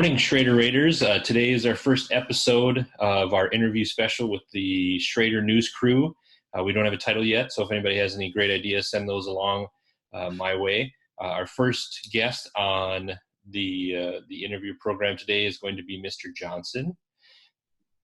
morning, Schroeder Raiders. Today is our first episode of our interview special with the Schroeder News Crew. We don't have a title yet, so if anybody has any great ideas, send those along my way. Our first guest on the interview program today is going to be Mr. Johnson.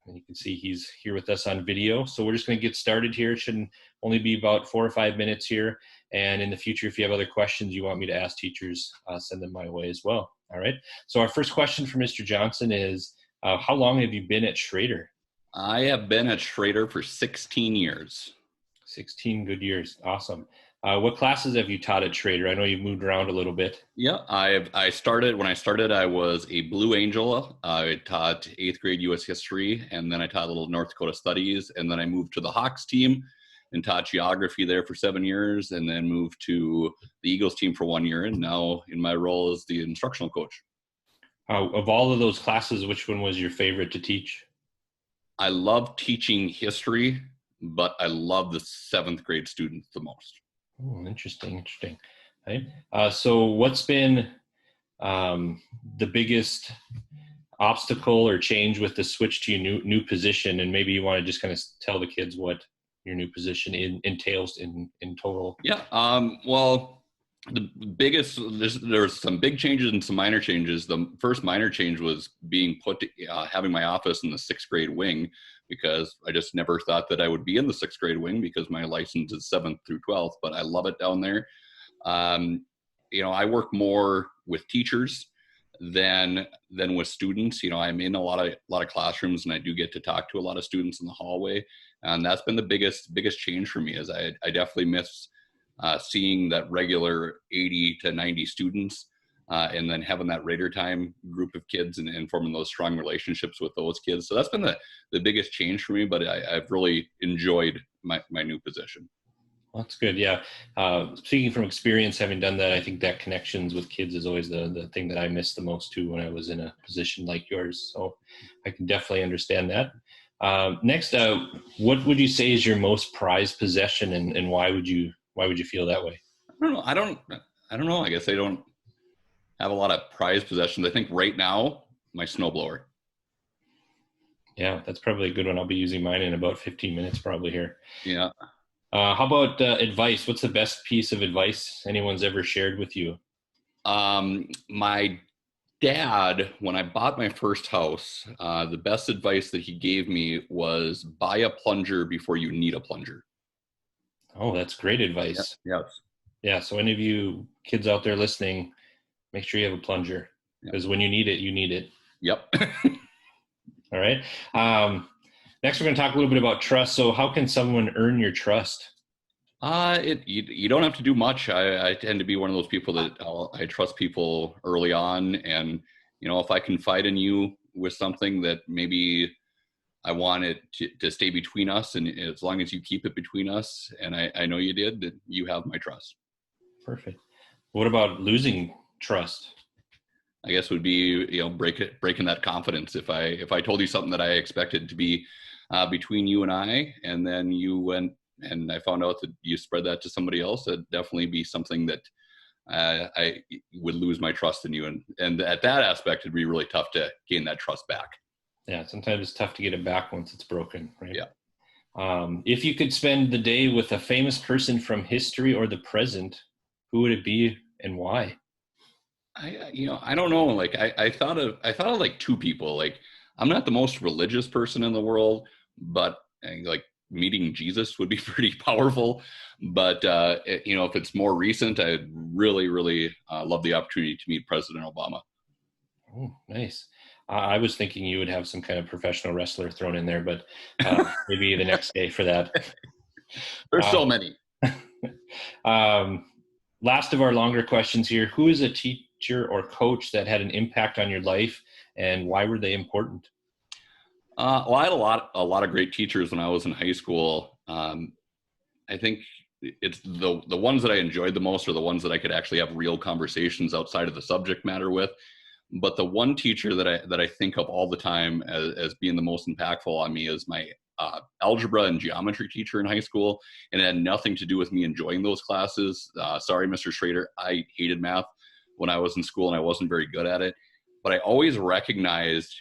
And you can see he's here with us on video. So we're just going to get started here. It shouldn't only be about 4 or 5 minutes here. And in the future, if you have other questions you want me to ask teachers, send them my way as well. All right. So our first question for Mr. Johnson is, how long have you been at Schroeder? I have been at Schroeder for 16 years. 16 good years. Awesome. What classes have you taught at Schroeder? I know you've moved around a little bit. Yeah, when I started, I was a Blue Angel. I taught 8th grade U.S. history, and then I taught a little North Dakota studies, and then I moved to the Hawks team and taught geography there for 7 years, and then moved to the Eagles team for 1 year, and now in my role as the instructional coach. Of all of those classes, which one was your favorite to teach? I love teaching history, but I love the 7th grade students the most. Oh, interesting. Right. So what's been the biggest obstacle or change with the switch to your new position? And maybe you want to just kind of tell the kids what your new position entails in total. Yeah. Well, the biggest, there's some big changes and some minor changes. The first minor change was being having my office in the 6th grade wing, because I just never thought that I would be in the 6th grade wing because my license is 7th through 12th, but I love it down there. I work more with teachers than with students. I'm in a lot of classrooms, and I do get to talk to a lot of students in the hallway. And that's been the biggest change for me, is I definitely miss seeing that regular 80 to 90 students, and then having that Raider time group of kids and forming those strong relationships with those kids. So that's been the biggest change for me, but I've really enjoyed my new position. Well, that's good. Yeah. Speaking from experience, having done that, I think that connections with kids is always the thing that I miss the most too when I was in a position like yours. So I can definitely understand that. Next, what would you say is your most prized possession, and why would you feel that way? I don't know. I guess I don't have a lot of prized possessions. I think right now, my snowblower. Yeah, that's probably a good one. I'll be using mine in about 15 minutes probably here. Yeah. How about advice? What's the best piece of advice anyone's ever shared with you? My dad, when I bought my first house, the best advice that he gave me was buy a plunger before you need a plunger. Oh, that's great advice. Yes. Yeah. So any of you kids out there listening, make sure you have a plunger, because when you need it, you need it. Yep. All right. Next, we're going to talk a little bit about trust. So how can someone earn your trust? You don't have to do much. I tend to be one of those people that I trust people early on. And, if I confide in you with something that maybe I want it to stay between us, and as long as you keep it between us, and I know you did, that you have my trust. Perfect. What about losing trust? I guess would be, breaking that confidence. If I told you something that I expected to be between you and I, and then you went and I found out that you spread that to somebody else, that'd definitely be something that I would lose my trust in you. And at that aspect, it'd be really tough to gain that trust back. Yeah, sometimes it's tough to get it back once it's broken, right? Yeah. If you could spend the day with a famous person from history or the present, who would it be and why? I don't know. Like I thought of like two people. Like, I'm not the most religious person in the world, but like meeting Jesus would be pretty powerful. But if it's more recent, I'd really, really love the opportunity to meet President Obama. Oh, nice. I was thinking you would have some kind of professional wrestler thrown in there, but maybe the next day for that. There's so many. Last of our longer questions here. Who is a teacher or coach that had an impact on your life, and why were they important? Well, I had a lot of great teachers when I was in high school. I think it's the ones that I enjoyed the most are the ones that I could actually have real conversations outside of the subject matter with. But the one teacher that I think of all the time as being the most impactful on me is my algebra and geometry teacher in high school, and it had nothing to do with me enjoying those classes. Sorry, Mr. Schroeder, I hated math when I was in school, and I wasn't very good at it. but I always recognized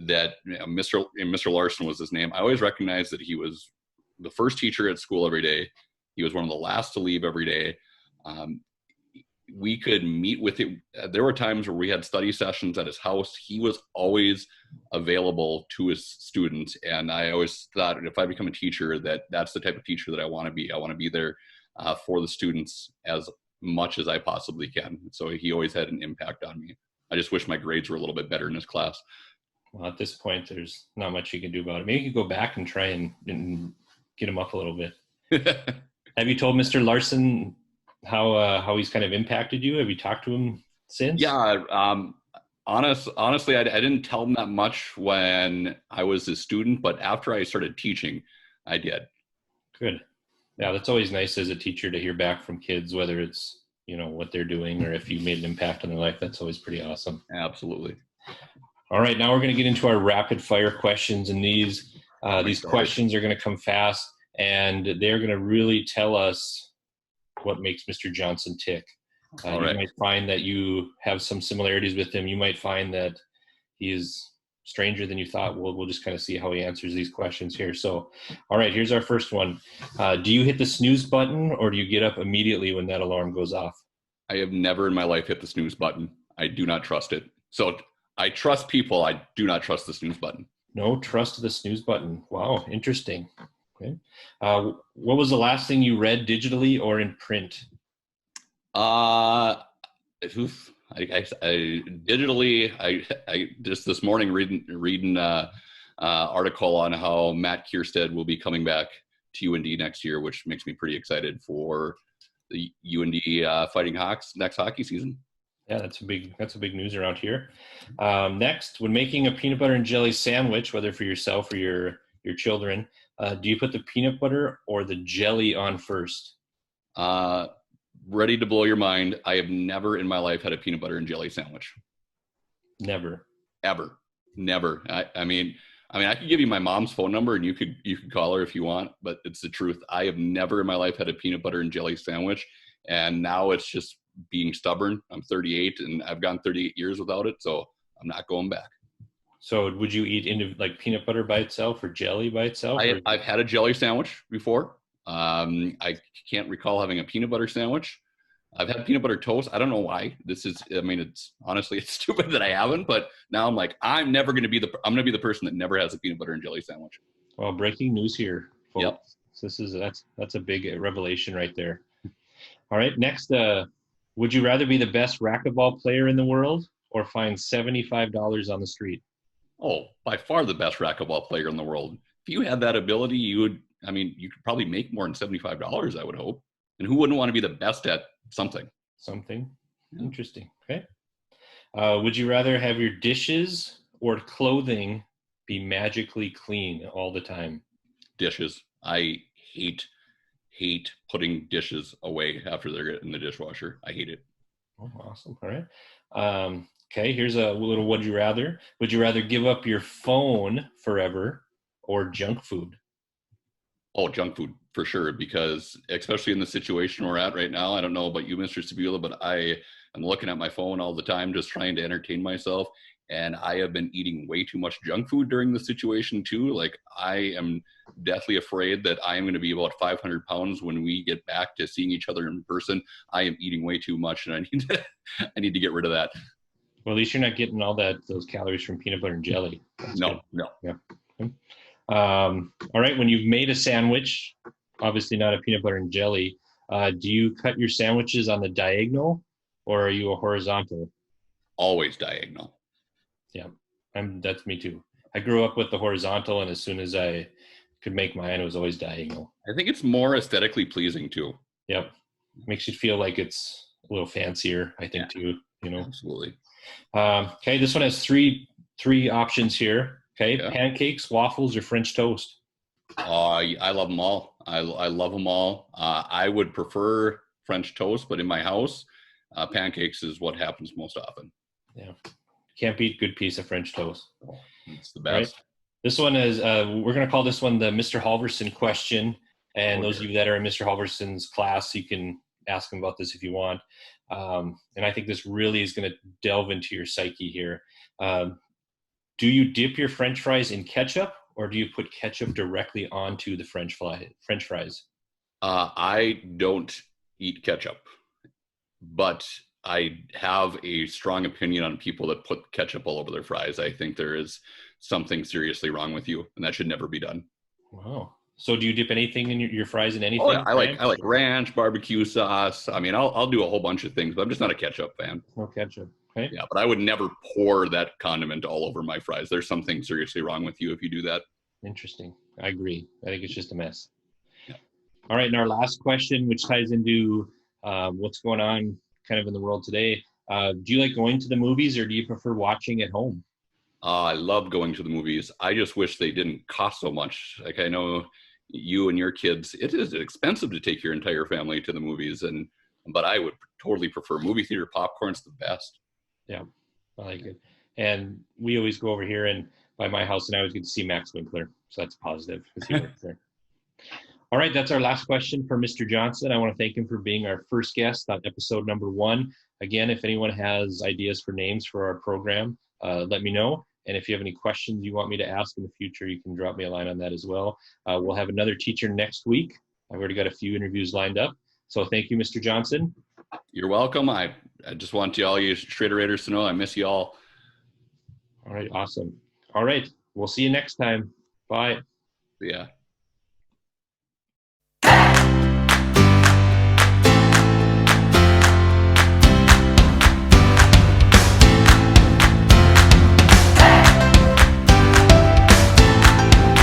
that Mr. Larson was his name. I always recognized that he was the first teacher at school every day. He was one of the last to leave every day. We could meet with him. There were times where we had study sessions at his house. He was always available to his students. And I always thought if I become a teacher, that's the type of teacher that I want to be. I want to be there for the students as much as I possibly can. So he always had an impact on me. I just wish my grades were a little bit better in his class. Well, at this point, there's not much you can do about it. Maybe you could go back and try and get him up a little bit. Have you told Mr. Larson how he's kind of impacted you? Have you talked to him since? Yeah. Honestly, I didn't tell him that much when I was a student, but after I started teaching, I did. Good. Yeah, that's always nice as a teacher to hear back from kids, whether it's, what they're doing or if you made an impact on their life. That's always pretty awesome. Absolutely. All right, now we're going to get into our rapid fire questions, and these questions are going to come fast, and they're going to really tell us what makes Mr. Johnson tick. You might find that you have some similarities with him. You might find that he is stranger than you thought. We'll just kind of see how he answers these questions here. So, all right, here's our first one. Do you hit the snooze button, or do you get up immediately when that alarm goes off? I have never in my life hit the snooze button. I do not trust it. So I trust people. I do not trust the snooze button. No trust to the snooze button. Wow, interesting. Okay. What was the last thing you read digitally or in print? Digitally, I just this morning reading article on how Matt Kierstead will be coming back to UND next year, which makes me pretty excited for the UND Fighting Hawks next hockey season. Yeah, that's a big news around here. Next, when making a peanut butter and jelly sandwich, whether for yourself or your children, do you put the peanut butter or the jelly on first? Ready to blow your mind. I have never in my life had a peanut butter and jelly sandwich. Never. Ever. Never. I mean, I could give you my mom's phone number and you could call her if you want, but it's the truth. I have never in my life had a peanut butter and jelly sandwich. And now it's just being stubborn. I'm 38 and I've gone 38 years without it. So I'm not going back. So would you eat like peanut butter by itself or jelly by itself? I've had a jelly sandwich before. I can't recall having a peanut butter sandwich. I've had peanut butter toast. I don't know why. It's honestly, it's stupid that I haven't, but now I'm like, I'm going to be the person that never has a peanut butter and jelly sandwich. Well, breaking news here, folks. Yep. That's a big revelation right there. All right. Next, would you rather be the best racquetball player in the world or find $75 on the street? Oh, by far the best racquetball player in the world. If you had that ability, you could probably make more than $75, I would hope. And who wouldn't want to be the best at something? Yeah. Interesting. Okay. Would you rather have your dishes or clothing be magically clean all the time? Dishes. I hate putting dishes away after they're in the dishwasher. I hate it. Oh, awesome. All right. Okay, here's a little would you rather. Would you rather give up your phone forever or junk food? Oh, junk food for sure, because especially in the situation we're at right now, I don't know about you, Mr. Stabula, but I am looking at my phone all the time just trying to entertain myself. And I have been eating way too much junk food during the situation too. Like I am deathly afraid that I am going to be about 500 pounds when we get back to seeing each other in person. I am eating way too much and I need to get rid of that. Well, at least you're not getting those calories from peanut butter and jelly. No. Yeah. All right. When you've made a sandwich, obviously not a peanut butter and jelly, do you cut your sandwiches on the diagonal or are you a horizontal? Always diagonal. Yeah, that's me too. I grew up with the horizontal, and as soon as I could make mine, it was always diagonal. I think it's more aesthetically pleasing too. Yep. Makes you feel like it's a little fancier, I think, too. Absolutely. Okay, this one has three options here. Okay, yeah. Pancakes, waffles, or French toast? I love them all. I love them all. I would prefer French toast, but in my house, pancakes is what happens most often. Yeah. Can't beat good piece of French toast. It's the best. Right? This one is, we're going to call this one the Mr. Halverson question. And those of you that are in Mr. Halverson's class, you can ask him about this if you want. And I think this really is going to delve into your psyche here. Do you dip your French fries in ketchup, or do you put ketchup directly onto the French fries? I don't eat ketchup, but I have a strong opinion on people that put ketchup all over their fries. I think there is something seriously wrong with you, and that should never be done. Wow. So do you dip anything in your fries in Oh yeah, anything? I like ranch, barbecue sauce. I mean, I'll do a whole bunch of things, but I'm just not a ketchup fan. No ketchup. Okay. Yeah, but I would never pour that condiment all over my fries. There's something seriously wrong with you if you do that. Interesting. I agree. I think it's just a mess. Yeah. All right. And our last question, which ties into what's going on kind of in the world today. Do you like going to the movies, or do you prefer watching at home? I love going to the movies. I just wish they didn't cost so much. Like I know you and your kids, it is expensive to take your entire family to the movies, but I would totally prefer movie theater popcorn's the best. Yeah, I like it. And we always go over here and by my house, and I always get to see Max Winkler. So that's positive because he works there. All right, that's our last question for Mr. Johnson. I want to thank him for being our first guest on episode number 1. Again, if anyone has ideas for names for our program, let me know. And if you have any questions you want me to ask in the future, you can drop me a line on that as well. We'll have another teacher next week. I've already got a few interviews lined up. So thank you, Mr. Johnson. You're welcome. I just want all you Schroederators to know I miss you all. All right, awesome. All right, we'll see you next time. Bye. Yeah.